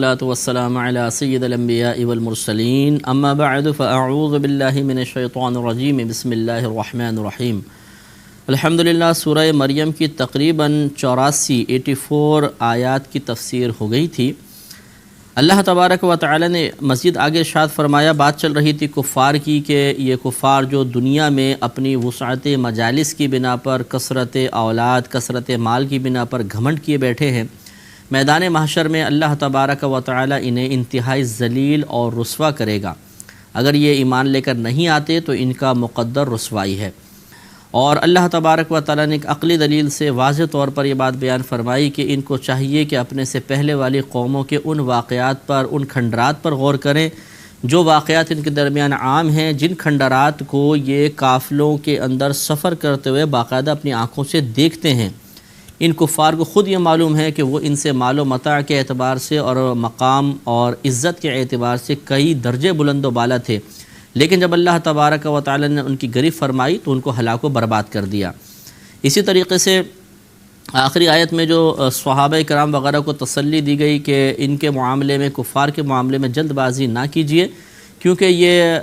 والصلاة والسلام على سید الانبیاء والمرسلین اما بعد فاعوذ باللہ من الشیطان الرجیم بسم اللہ الرحمن الرحیم۔ الحمدللہ سورہ مریم کی تقریباً 84 آیات کی تفسیر ہو گئی تھی۔ اللہ تبارک و تعالی نے مزید آگے ارشاد فرمایا، بات چل رہی تھی کفار کی کہ یہ کفار جو دنیا میں اپنی وسعت مجالس کی بنا پر، کثرت اولاد، کثرت مال کی بنا پر گھمنڈ کیے بیٹھے ہیں، میدان محشر میں اللہ تبارک و تعالی انہیں انتہائی ذلیل اور رسوا کرے گا۔ اگر یہ ایمان لے کر نہیں آتے تو ان کا مقدر رسوائی ہے۔ اور اللہ تبارک و تعالی نے ایک عقلی دلیل سے واضح طور پر یہ بات بیان فرمائی کہ ان کو چاہیے کہ اپنے سے پہلے والی قوموں کے ان واقعات پر، ان کھنڈرات پر غور کریں جو واقعات ان کے درمیان عام ہیں، جن کھنڈرات کو یہ قافلوں کے اندر سفر کرتے ہوئے باقاعدہ اپنی آنکھوں سے دیکھتے ہیں۔ ان کفار کو خود یہ معلوم ہے کہ وہ ان سے مال و متاع کے اعتبار سے اور مقام اور عزت کے اعتبار سے کئی درجے بلند و بالا تھے، لیکن جب اللہ تبارک و تعالی نے ان کی گرفت فرمائی تو ان کو ہلاک و برباد کر دیا۔ اسی طریقے سے آخری آیت میں جو صحابہ کرام وغیرہ کو تسلی دی گئی کہ ان کے معاملے میں، کفار کے معاملے میں جلد بازی نہ کیجیے، کیونکہ یہ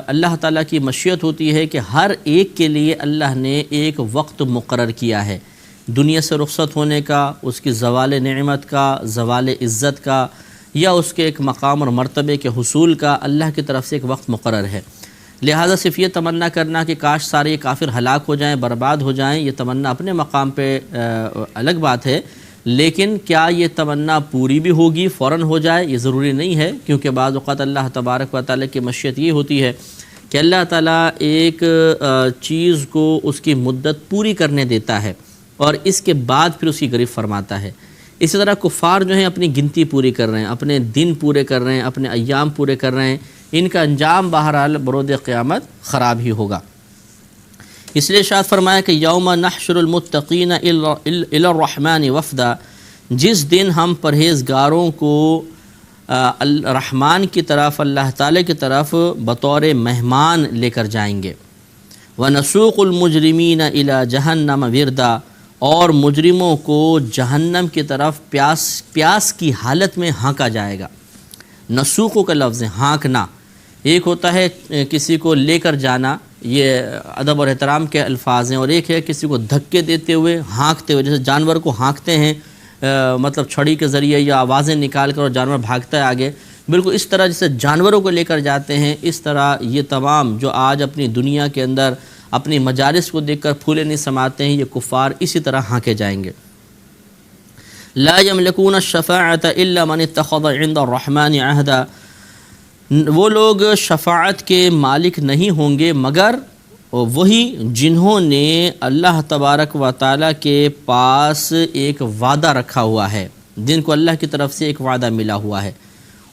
اللہ تعالیٰ کی مشیت ہوتی ہے کہ ہر ایک کے لیے اللہ نے ایک وقت مقرر کیا ہے، دنیا سے رخصت ہونے کا، اس کی زوال نعمت کا، زوال عزت کا، یا اس کے ایک مقام اور مرتبے کے حصول کا اللہ کی طرف سے ایک وقت مقرر ہے۔ لہذا صرف یہ تمنا کرنا کہ کاش سارے یہ کافر ہلاک ہو جائیں، برباد ہو جائیں، یہ تمنا اپنے مقام پہ الگ بات ہے، لیکن کیا یہ تمنا پوری بھی ہوگی، فوراً ہو جائے، یہ ضروری نہیں ہے، کیونکہ بعض اوقات اللہ تبارک و تعالیٰ کی مشیت یہ ہوتی ہے کہ اللہ تعالیٰ ایک چیز کو اس کی مدت پوری کرنے دیتا ہے اور اس کے بعد پھر اس کی گرفت فرماتا ہے۔ اسی طرح کفار جو ہیں اپنی گنتی پوری کر رہے ہیں، اپنے دن پورے کر رہے ہیں، اپنے ایام پورے کر رہے ہیں، ان کا انجام بہرحال برود قیامت خراب ہی ہوگا۔ اس لیے ارشاد فرمایا کہ یوم نحشر المتقین الی الرحمن وفدا، جس دن ہم پرہیزگاروں کو رحمان کی طرف، اللہ تعالی کی طرف بطور مہمان لے کر جائیں گے۔ وَنَسُوقُ الْمُجْرِمِينَ إِلَى جَهَنَّمَ وِرْدًا، اور مجرموں کو جہنم کی طرف پیاس کی حالت میں ہانکا جائے گا۔ نسوق کا لفظ ہے ہانکنا، ایک ہوتا ہے کسی کو لے کر جانا، یہ ادب اور احترام کے الفاظ ہیں، اور ایک ہے کسی کو دھکے دیتے ہوئے، ہانکتے ہوئے، جیسے جانور کو ہانکتے ہیں مطلب چھڑی کے ذریعے یا آوازیں نکال کر اور جانور بھاگتا ہے آگے، بالکل اس طرح جیسے جانوروں کو لے کر جاتے ہیں، اس طرح یہ تمام جو آج اپنی دنیا کے اندر اپنی مجالس کو دیکھ کر پھولے نہیں سماتے ہیں، یہ کفار اسی طرح ہانکے جائیں گے۔ لا يملكون الشفاعة الا من اتخذ عند الرحمن عهدا، وہ لوگ شفاعت کے مالک نہیں ہوں گے مگر وہی جنہوں نے اللہ تبارک و تعالیٰ کے پاس ایک وعدہ رکھا ہوا ہے، جن کو اللہ کی طرف سے ایک وعدہ ملا ہوا ہے۔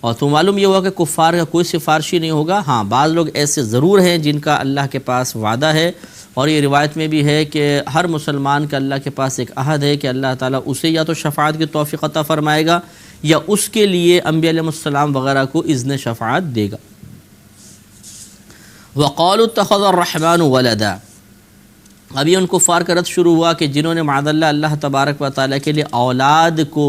اور تو معلوم یہ ہوا کہ کفار کا کوئی سفارشی نہیں ہوگا، ہاں بعض لوگ ایسے ضرور ہیں جن کا اللہ کے پاس وعدہ ہے، اور یہ روایت میں بھی ہے کہ ہر مسلمان کا اللہ کے پاس ایک عہد ہے کہ اللہ تعالیٰ اسے یا تو شفاعت کی توفیق عطا فرمائے گا یا اس کے لیے انبیاء علیہ السلام وغیرہ کو اذن شفاعت دے گا۔ وَقَالُوا اتَّخَذَ الرَّحْمَنُ وَلَدًا، ابھی ان کفار کا رد شروع ہوا کہ جنہوں نے معاذ اللہ تبارک و تعالیٰ کے لیے اولاد کو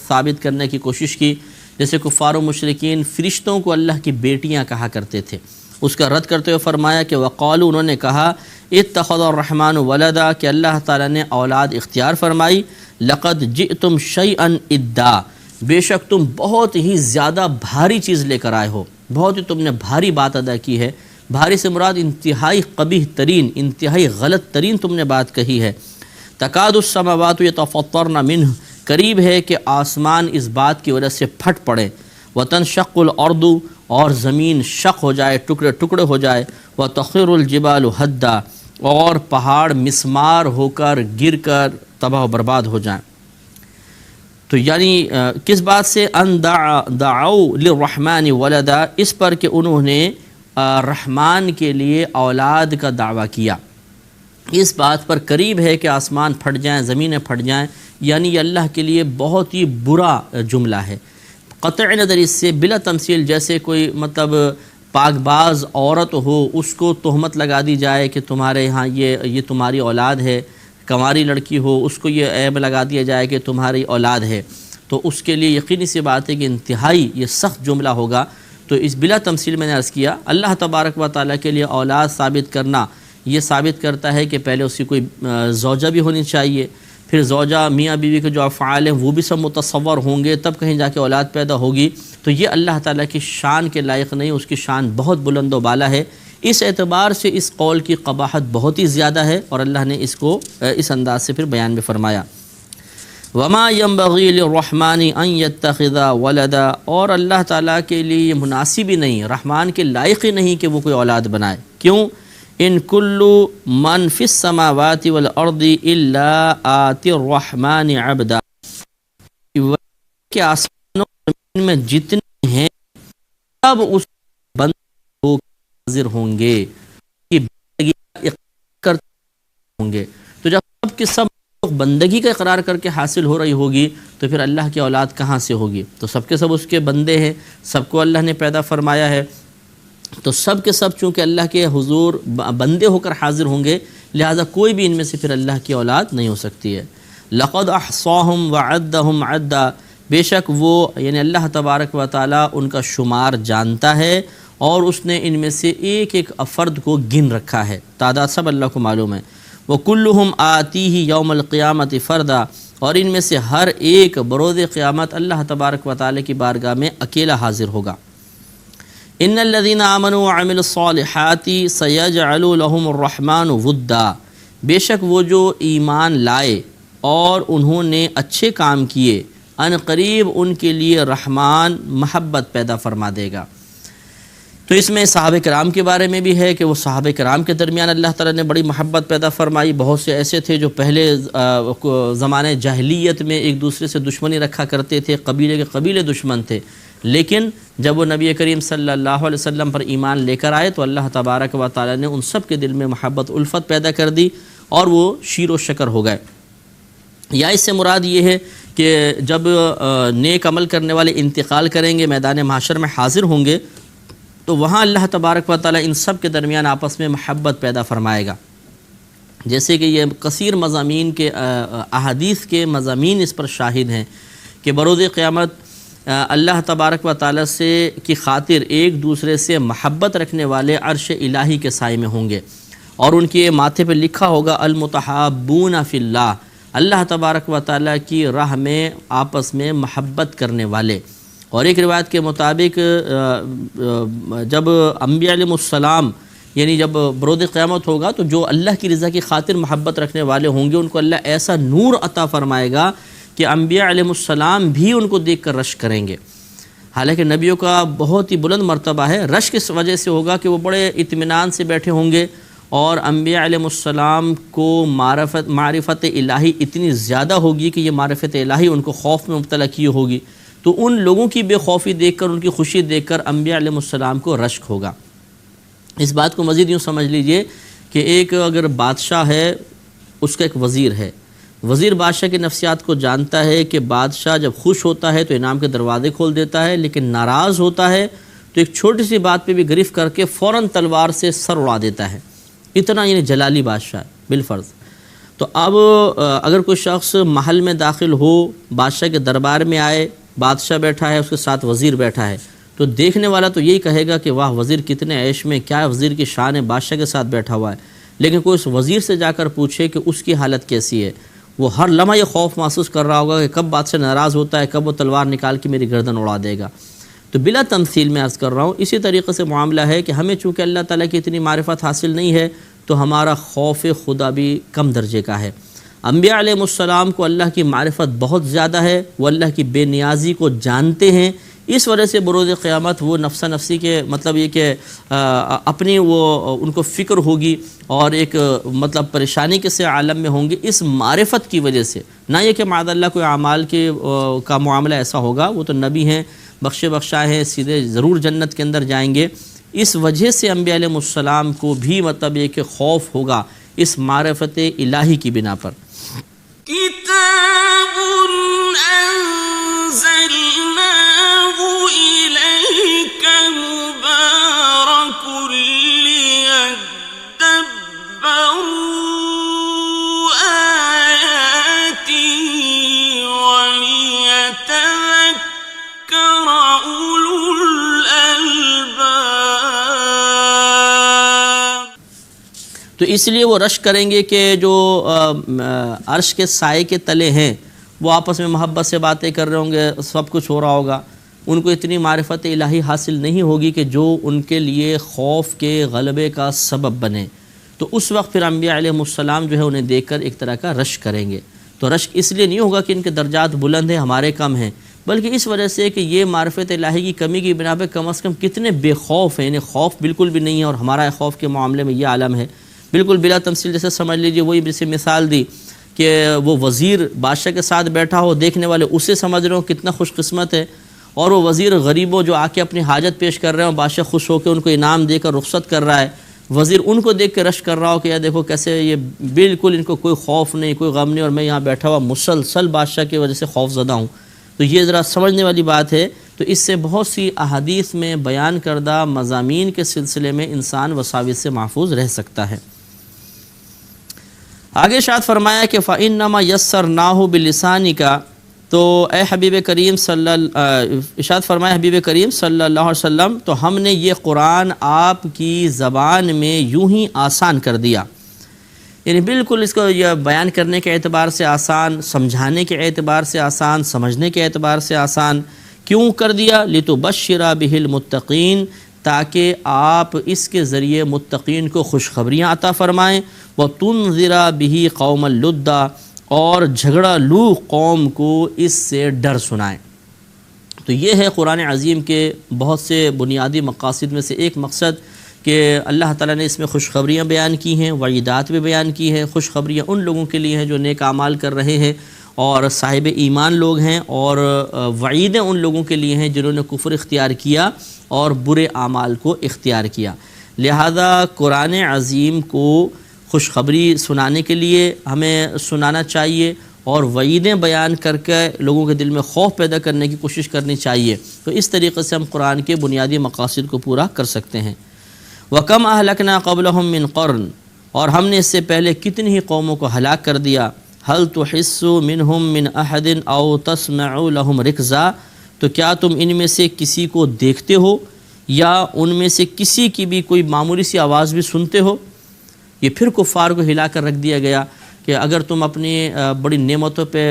ثابت کرنے کی کوشش کی، جیسے کفار و مشرکین فرشتوں کو اللہ کی بیٹیاں کہا کرتے تھے، اس کا رد کرتے ہوئے فرمایا کہ وقالوا، انہوں نے کہا اتخذ الرحمن ولدا، کہ اللہ تعالیٰ نے اولاد اختیار فرمائی، لقد جئتم شیئا ادا، بے شک تم بہت ہی زیادہ بھاری چیز لے کر آئے ہو، بہت ہی تم نے بھاری بات ادا کی ہے۔ بھاری سے مراد انتہائی قبیح ترین، انتہائی غلط ترین تم نے بات کہی ہے۔ تکاد السماوات یتفطرن منہ، قریب ہے کہ آسمان اس بات کی وجہ سے پھٹ پڑے، وتنشق الارض، اور زمین شق ہو جائے، ٹکڑے ٹکڑے ہو جائے، وتخر الجبال ہدا، اور پہاڑ مسمار ہو کر گر کر تباہ و برباد ہو جائیں۔ تو یعنی کس بات سے؟ ان دعوا للرحمن ولدا، اس پر کہ انہوں نے رحمان کے لیے اولاد کا دعویٰ کیا، اس بات پر قریب ہے کہ آسمان پھٹ جائیں، زمینیں پھٹ جائیں، یعنی یہ اللہ کے لیے بہت ہی برا جملہ ہے۔ قطع نظر اس سے بلا تمثیل، جیسے کوئی مطلب پاک باز عورت ہو، اس کو تہمت لگا دی جائے کہ تمہارے ہاں یہ تمہاری اولاد ہے، کنواری لڑکی ہو، اس کو یہ عیب لگا دیا جائے کہ تمہاری اولاد ہے، تو اس کے لیے یقینی سی بات ہے کہ انتہائی یہ سخت جملہ ہوگا۔ تو اس بلا تمثیل میں نے عرض کیا، اللہ تبارک و تعالیٰ کے لیے اولاد ثابت کرنا یہ ثابت کرتا ہے کہ پہلے اس کی کوئی زوجہ بھی ہونی چاہیے، پھر زوجہ میاں بیوی کے جو افعال ہیں وہ بھی سب متصور ہوں گے، تب کہیں جا کے اولاد پیدا ہوگی۔ تو یہ اللہ تعالیٰ کی شان کے لائق نہیں، اس کی شان بہت بلند و بالا ہے۔ اس اعتبار سے اس قول کی قباحت بہت ہی زیادہ ہے، اور اللہ نے اس کو اس انداز سے پھر بیان میں فرمایا، وَمَا يَنبَغِي لِلرَّحْمَنِ أَن يَتَّخِذَ وَلَدًا، اور اللہ تعالیٰ کے لیے یہ مناسب ہی نہیں، رحمان کے لائق ہی نہیں کہ وہ کوئی اولاد بنائے۔ کیوں؟ ان کل من فی السماوات والارض الا آتی الرحمن عبدا، کہ آسمانوں اور زمین میں جتنے ہیں سب اس بندے کو حاضر ہوں گے، کہ بندگی کا اقرار کرتے ہوں گے۔ تو جب سب کے سب بندگی کا اقرار کر کے حاصل ہو رہی ہوگی تو پھر اللہ کی اولاد کہاں سے ہوگی؟ تو سب کے سب اس کے بندے ہیں، سب کو اللہ نے پیدا فرمایا ہے، تو سب کے سب چونکہ اللہ کے حضور بندے ہو کر حاضر ہوں گے، لہذا کوئی بھی ان میں سے پھر اللہ کی اولاد نہیں ہو سکتی ہے۔ لَقَدْ أَحْصَاهُمْ وَعَدَّهُمْ عَدًّا، بے شک وہ یعنی اللہ تبارک و تعالیٰ ان کا شمار جانتا ہے، اور اس نے ان میں سے ایک ایک فرد کو گن رکھا ہے، تعداد سب اللہ کو معلوم ہے۔ وَكُلُّهُمْ آتِيهِ يَوْمَ الْقِيَامَةِ فَرْدًا، اور ان میں سے ہر ایک بروز قیامت اللہ تبارک و تعالیٰ کی بارگاہ میں اکیلا حاضر ہوگا۔ ان الذين آمنوا وعملوا الصالحات سيجعل لهم الرحمن ودا، بے شک وہ جو ایمان لائے اور انہوں نے اچھے کام کیے، ان قریب ان کے لیے رحمان محبت پیدا فرما دے گا۔ تو اس میں صحابہ کرام کے بارے میں بھی ہے کہ وہ صحابہ کرام کے درمیان اللہ تعالیٰ نے بڑی محبت پیدا فرمائی۔ بہت سے ایسے تھے جو پہلے زمانے جاہلیت میں ایک دوسرے سے دشمنی رکھا کرتے تھے، قبیلے کے قبیلے دشمن تھے، لیکن جب وہ نبی کریم صلی اللہ علیہ وسلم پر ایمان لے کر آئے تو اللہ تبارک و تعالیٰ نے ان سب کے دل میں محبت الفت پیدا کر دی، اور وہ شیر و شکر ہو گئے۔ یا اس سے مراد یہ ہے کہ جب نیک عمل کرنے والے انتقال کریں گے، میدان محشر میں حاضر ہوں گے، تو وہاں اللہ تبارک و تعالیٰ ان سب کے درمیان آپس میں محبت پیدا فرمائے گا۔ جیسے کہ یہ کثیر مضامین کے احادیث کے مضامین اس پر شاہد ہیں کہ بروز قیامت اللہ تبارک و تعالیٰ سے کی خاطر ایک دوسرے سے محبت رکھنے والے عرش الہی کے سائے میں ہوں گے، اور ان کے ماتھے پہ لکھا ہوگا المتحابون فی اللہ، اللہ تبارک و تعالیٰ کی راہ میں آپس میں محبت کرنے والے۔ اور ایک روایت کے مطابق جب انبیاء علیہ السلام یعنی جب برود قیامت ہوگا تو جو اللہ کی رضا کی خاطر محبت رکھنے والے ہوں گے ان کو اللہ ایسا نور عطا فرمائے گا کہ انبیاء علیہ السلام بھی ان کو دیکھ کر رشک کریں گے۔ حالانکہ نبیوں کا بہت ہی بلند مرتبہ ہے، رشک اس وجہ سے ہوگا کہ وہ بڑے اطمینان سے بیٹھے ہوں گے، اور انبیاء علیہ السلام کو معرفت الہی اتنی زیادہ ہوگی کہ یہ معرفت الہی ان کو خوف میں مبتلا کی ہوگی، تو ان لوگوں کی بے خوفی دیکھ کر، ان کی خوشی دیکھ کر انبیاء علیہ السلام کو رشک ہوگا۔ اس بات کو مزید یوں سمجھ لیجئے کہ ایک اگر بادشاہ ہے، اس کا ایک وزیر ہے، وزیر بادشاہ کی نفسیات کو جانتا ہے کہ بادشاہ جب خوش ہوتا ہے تو انعام کے دروازے کھول دیتا ہے، لیکن ناراض ہوتا ہے تو ایک چھوٹی سی بات پہ بھی گرفت کر کے فوراً تلوار سے سر اڑا دیتا ہے، اتنا یعنی جلالی بادشاہ ہے بالفرض۔ تو اب اگر کوئی شخص محل میں داخل ہو، بادشاہ کے دربار میں آئے، بادشاہ بیٹھا ہے، اس کے ساتھ وزیر بیٹھا ہے، تو دیکھنے والا تو یہی کہے گا کہ واہ وزیر کتنے عیش میں، کیا وزیر کی شان ہے، بادشاہ کے ساتھ بیٹھا ہوا ہے۔ لیکن کوئی اس وزیر سے جا کر پوچھے کہ اس کی حالت کیسی ہے، وہ ہر لمحہ یہ خوف محسوس کر رہا ہوگا کہ کب بادشاہ ناراض ہوتا ہے، کب وہ تلوار نکال کے میری گردن اڑا دے گا۔ تو بلا تمثیل میں عرض کر رہا ہوں، اسی طریقے سے معاملہ ہے کہ ہمیں چونکہ اللہ تعالیٰ کی اتنی معرفت حاصل نہیں ہے تو ہمارا خوف خدا بھی کم درجے کا ہے۔ انبیاء علیہ السلام کو اللہ کی معرفت بہت زیادہ ہے، وہ اللہ کی بے نیازی کو جانتے ہیں، اس وجہ سے بروز قیامت وہ نفسا نفسی کے مطلب یہ کہ اپنی وہ ان کو فکر ہوگی اور ایک مطلب پریشانی کے سے عالم میں ہوں گے اس معرفت کی وجہ سے، نہ یہ کہ معاذ اللہ کوئی اعمال کے کا معاملہ ایسا ہوگا، وہ تو نبی ہیں، بخشے بخشائے ہیں، سیدھے ضرور جنت کے اندر جائیں گے۔ اس وجہ سے انبیاء علیہ السلام کو بھی مطلب یہ کہ خوف ہوگا اس معرفت الہی کی بنا پر۔ کتاب انزلناه الیک مبارک لیدبروا آیاته ولیتذکر تو اس لیے وہ رشک کریں گے کہ جو عرش کے سائے کے تلے ہیں وہ آپس میں محبت سے باتیں کر رہے ہوں گے، سب کچھ ہو رہا ہوگا، ان کو اتنی معرفت الہی حاصل نہیں ہوگی کہ جو ان کے لیے خوف کے غلبے کا سبب بنے۔ تو اس وقت پھر انبیاء علیہ السلام جو ہے انہیں دیکھ کر ایک طرح کا رشک کریں گے۔ تو رشک اس لیے نہیں ہوگا کہ ان کے درجات بلند ہیں ہمارے کم ہیں، بلکہ اس وجہ سے کہ یہ معرفت الہی کی کمی کی بنا پہ کم از کم کتنے بے خوف ہیں، انہیں خوف بالکل بھی نہیں ہے، اور ہمارا خوف کے معاملے میں یہ عالم ہے۔ بالکل بلا تمثیل جیسے سمجھ لیجئے، وہی جیسے مثال دی کہ وہ وزیر بادشاہ کے ساتھ بیٹھا ہو، دیکھنے والے اسے سمجھ رہے ہو کتنا خوش قسمت ہے، اور وہ وزیر غریبوں جو آ کے اپنی حاجت پیش کر رہے ہوں، بادشاہ خوش ہو کے ان کو انعام دے کر رخصت کر رہا ہے، وزیر ان کو دیکھ کے رش کر رہا ہو کہ یہ دیکھو کیسے یہ بالکل ان کو کوئی خوف نہیں، کوئی غم نہیں، اور میں یہاں بیٹھا ہوا مسلسل بادشاہ کی وجہ سے خوف زدہ ہوں۔ تو یہ ذرا سمجھنے والی بات ہے۔ تو اس سے بہت سی احادیث میں بیان کردہ مضامین کے سلسلے میں انسان وساوس سے محفوظ رہ سکتا ہے۔ آگے ارشاد فرمایا کہ فَإِنَّمَا يَسَّرْنَاهُ بِلِسَانِكَ، تو اے حبیب کریم ارشاد فرمایا حبیب کریم صلی اللہ علیہ وسلم، تو ہم نے یہ قرآن آپ کی زبان میں یوں ہی آسان کر دیا، یعنی بالکل اس کو یہ بیان کرنے کے اعتبار سے آسان، سمجھانے کے اعتبار سے آسان، سمجھنے کے اعتبار سے آسان۔ کیوں کر دیا؟ لِتُبَشِّرَ بِهِ الْمُتَّقِينَ، تاکہ آپ اس کے ذریعے متقین کو خوشخبریاں عطا فرمائیں، وَتُنذِرَ بِهِ قَوْمَ اللُّدَّ، اور جھگڑا لو قوم کو اس سے ڈر سنائیں۔ تو یہ ہے قرآن عظیم کے بہت سے بنیادی مقاصد میں سے ایک مقصد کہ اللہ تعالیٰ نے اس میں خوشخبریاں بیان کی ہیں، وعیدات بھی بیان کی ہیں۔ خوشخبریاں ان لوگوں کے لیے ہیں جو نیک اعمال کر رہے ہیں اور صاحب ایمان لوگ ہیں، اور وعیدیں ان لوگوں کے لیے ہیں جنہوں نے کفر اختیار کیا اور برے اعمال کو اختیار کیا۔ لہذا قرآن عظیم کو خوشخبری سنانے کے لیے ہمیں سنانا چاہیے، اور وعیدیں بیان کر کے لوگوں کے دل میں خوف پیدا کرنے کی کوشش کرنی چاہیے۔ تو اس طریقے سے ہم قرآن کے بنیادی مقاصد کو پورا کر سکتے ہیں۔ وَكَمْ أَهْلَكْنَا قَبْلَهُمْ مِنْ قَرْنٍ، اور ہم نے اس سے پہلے کتنی ہی قوموں کو ہلاک کر دیا۔ هَلْ تُحِسُّ مِنْهُمْ مِنْ أَحَدٍ أَوْ تَسْمَعُ لَهُمْ رِكْزًا، تو کیا تم ان میں سے کسی کو دیکھتے ہو یا ان میں سے کسی کی بھی کوئی معمولی سی آواز بھی سنتے ہو؟ یہ پھر کفار کو ہلا کر رکھ دیا گیا کہ اگر تم اپنی بڑی نعمتوں پہ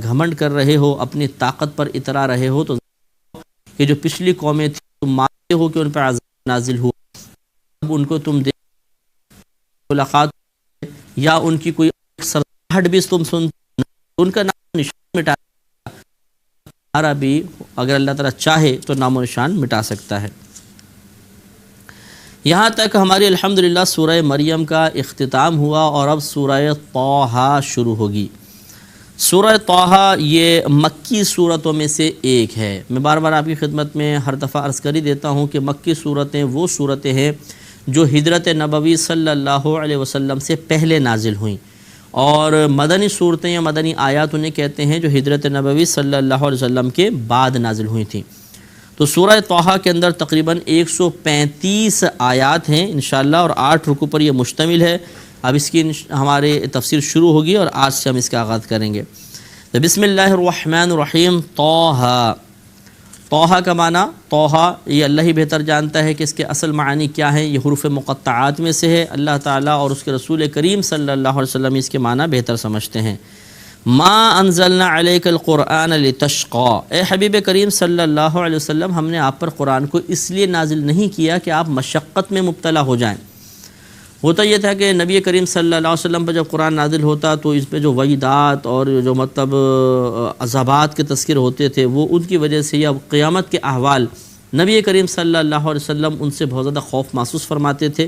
گھمنڈ کر رہے ہو، اپنی طاقت پر اترا رہے ہو، تو کہ جو پچھلی قومیں تھیں تم مانتے ہو کہ ان پر عذاب نازل ہوا، اب ان کو تم ملاقات یا ان کی کوئی سرساہٹ بھی تم سنتے، ان کا نام نشان مٹا، ہمارا بھی اگر اللہ تعالیٰ چاہے تو نام و نشان مٹا سکتا ہے۔ یہاں تک ہماری الحمدللہ سورہ مریم کا اختتام ہوا، اور اب سورہ طٰہٰ شروع ہوگی۔ سورہ طٰہٰ یہ مکی صورتوں میں سے ایک ہے۔ میں بار بار آپ کی خدمت میں ہر دفعہ عرض کر ہی دیتا ہوں کہ مکی صورتیں وہ صورتیں ہیں جو ہجرت نبوی صلی اللہ علیہ وسلم سے پہلے نازل ہوئیں، اور مدنی صورتیں یا مدنی آیات انہیں کہتے ہیں جو ہجرت نبوی صلی اللہ علیہ وسلم کے بعد نازل ہوئی تھیں۔ تو سورہ طٰہٰ کے اندر تقریباً 135 آیات ہیں انشاءاللہ، اور 8 رکوع پر یہ مشتمل ہے۔ اب اس کی ہمارے تفسیر شروع ہوگی، اور آج سے ہم اس کا آغاز کریں گے۔ تو بسم اللہ الرحمن الرحیم۔ طٰہٰ، طٰہٰ کا معنی طٰہٰ یہ اللہ ہی بہتر جانتا ہے کہ اس کے اصل معنی کیا ہیں۔ یہ حروف مقطعات میں سے ہے۔ اللہ تعالیٰ اور اس کے رسول کریم صلی اللہ علیہ وسلم اس کے معنی بہتر سمجھتے ہیں۔ ما انزلنا علیک القرآن لتشقی، اے حبیب کریم صلی اللہ علیہ وسلم، ہم نے آپ پر قرآن کو اس لیے نازل نہیں کیا کہ آپ مشقت میں مبتلا ہو جائیں۔ ہوتا یہ تھا کہ نبی کریم صلی اللہ علیہ وسلم پر جب قرآن نازل ہوتا تو اس پہ جو وعیدات اور جو مطلب عذابات کے تذکر ہوتے تھے، وہ ان کی وجہ سے، یا قیامت کے احوال، نبی کریم صلی اللہ علیہ وسلم ان سے بہت زیادہ خوف محسوس فرماتے تھے،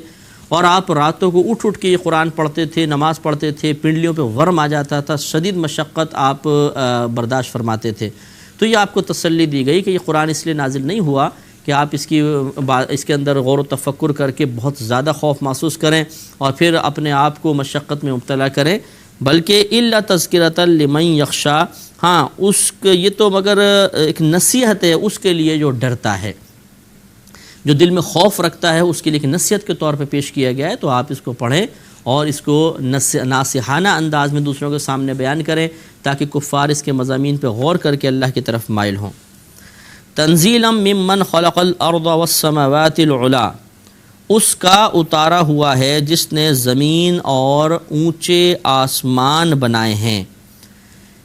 اور آپ راتوں کو اٹھ کے یہ قرآن پڑھتے تھے، نماز پڑھتے تھے، پنڈلیوں پہ ورم آ جاتا تھا، شدید مشقت آپ برداشت فرماتے تھے۔ تو یہ آپ کو تسلی دی گئی کہ یہ قرآن اس لیے نازل نہیں ہوا کہ آپ اس کے اندر غور و تفکر کر کے بہت زیادہ خوف محسوس کریں اور پھر اپنے آپ کو مشقت میں مبتلا کریں، بلکہ الا تذکرۃ لمن یخشی، ہاں یہ تو مگر ایک نصیحت ہے اس کے لیے جو ڈرتا ہے، جو دل میں خوف رکھتا ہے، اس کے لیے ایک نصیحت کے طور پہ پیش کیا گیا ہے۔ تو آپ اس کو پڑھیں اور اس کو ناصحانہ انداز میں دوسروں کے سامنے بیان کریں تاکہ کفار اس کے مضامین پہ غور کر کے اللہ کی طرف مائل ہوں۔ تنزیلا ممن خلق الارض والسماوات العلی، اس کا اتارا ہوا ہے جس نے زمین اور اونچے آسمان بنائے ہیں،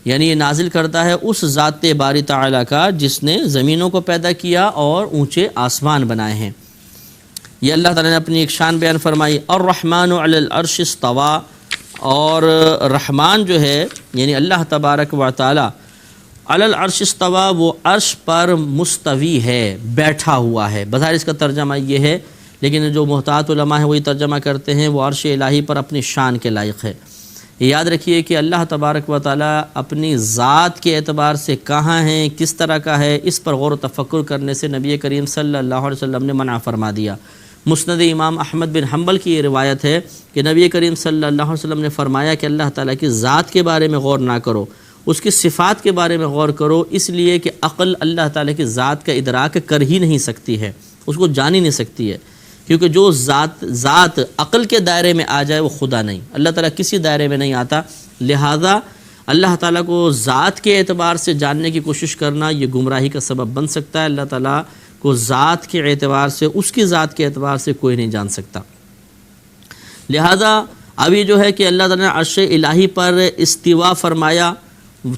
یعنی یہ نازل کرتا ہے اس ذات باری تعالیٰ کا جس نے زمینوں کو پیدا کیا اور اونچے آسمان بنائے ہیں۔ یہ اللہ تعالیٰ نے اپنی ایک شان بیان فرمائی، الرحمن علی العرش استویٰ، اور رحمان جو ہے یعنی اللہ تبارک و تعالی علی العرش استویٰ، وہ عرش پر مستوی ہے، بیٹھا ہوا ہے۔ بظاہر اس کا ترجمہ یہ ہے، لیکن جو محتاط علماء ہیں وہی ترجمہ کرتے ہیں وہ عرش الہی پر اپنی شان کے لائق ہے۔ یاد رکھیے کہ اللہ تبارک و تعالی اپنی ذات کے اعتبار سے کہاں ہیں، کس طرح کا ہے، اس پر غور و تفکر کرنے سے نبی کریم صلی اللہ علیہ وسلم نے منع فرما دیا۔ مسند امام احمد بن حنبل کی یہ روایت ہے کہ نبی کریم صلی اللہ علیہ وسلم نے فرمایا کہ اللہ تعالیٰ کی ذات کے بارے میں غور نہ کرو، اس کی صفات کے بارے میں غور کرو، اس لیے کہ عقل اللہ تعالیٰ کی ذات کا ادراک کر ہی نہیں سکتی ہے، اس کو جان ہی نہیں سکتی ہے، کیونکہ جو ذات عقل کے دائرے میں آ جائے وہ خدا نہیں، اللہ تعالیٰ کسی دائرے میں نہیں آتا۔ لہذا اللہ تعالیٰ کو ذات کے اعتبار سے جاننے کی کوشش کرنا یہ گمراہی کا سبب بن سکتا ہے۔ اللہ تعالیٰ کو ذات کے اعتبار سے، اس کی ذات کے اعتبار سے کوئی نہیں جان سکتا۔ لہذا ابھی جو ہے کہ اللہ تعالیٰ نے عرش الہی پر استوا فرمایا،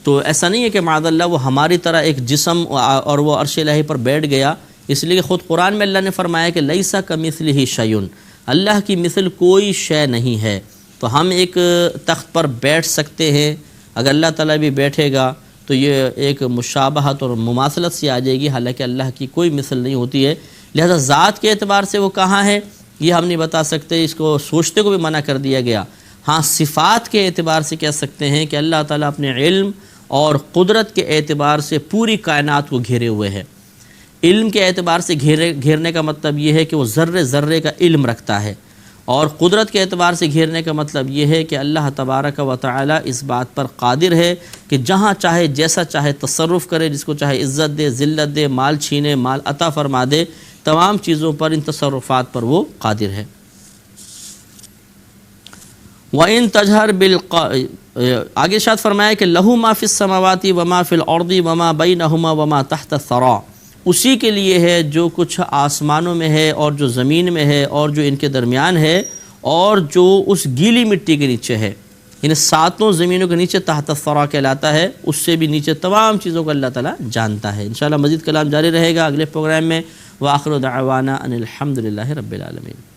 تو ایسا نہیں ہے کہ معاذ اللہ وہ ہماری طرح ایک جسم اور وہ عرش الہی پر بیٹھ گیا، اس لیے کہ خود قرآن میں اللہ نے فرمایا کہ لیسا کمثلہ شیء، اللہ کی مثل کوئی شے نہیں ہے۔ تو ہم ایک تخت پر بیٹھ سکتے ہیں، اگر اللہ تعالیٰ بھی بیٹھے گا تو یہ ایک مشابہت اور مماثلت سی آ جائے گی، حالانکہ اللہ کی کوئی مثل نہیں ہوتی ہے۔ لہذا ذات کے اعتبار سے وہ کہاں ہے یہ ہم نہیں بتا سکتے، اس کو سوچتے کو بھی منع کر دیا گیا۔ ہاں صفات کے اعتبار سے کہہ سکتے ہیں کہ اللہ تعالیٰ اپنے علم اور قدرت کے اعتبار سے پوری کائنات کو گھیرے ہوئے ہے۔ علم کے اعتبار سے گھیرنے کا مطلب یہ ہے کہ وہ ذرے ذرے کا علم رکھتا ہے، اور قدرت کے اعتبار سے گھیرنے کا مطلب یہ ہے کہ اللہ تبارک و تعالی اس بات پر قادر ہے کہ جہاں چاہے جیسا چاہے تصرف کرے، جس کو چاہے عزت دے، ذلت دے، مال چھینے، مال عطا فرما دے، تمام چیزوں پر، ان تصرفات پر وہ قادر ہے۔ وَإِن تَجْهَرْ آگے ارشاد فرمایا کہ لَهُ مَا فِي السَّمَاوَاتِ وَمَا فِي الْأَرْضِ وَمَا بَيْنَهُمَا وَمَا تَحْتَ الثَّرَى، اسی کے لیے ہے جو کچھ آسمانوں میں ہے اور جو زمین میں ہے اور جو ان کے درمیان ہے اور جو اس گیلی مٹی کے نیچے ہے، یعنی ساتوں زمینوں کے نیچے تحت الثری کہلاتا ہے، اس سے بھی نیچے تمام چیزوں کو اللہ تعالیٰ جانتا ہے۔ انشاءاللہ مزید کلام جاری رہے گا اگلے پروگرام میں۔ وآخر دعوانا ان الحمد للہ رب العالمین۔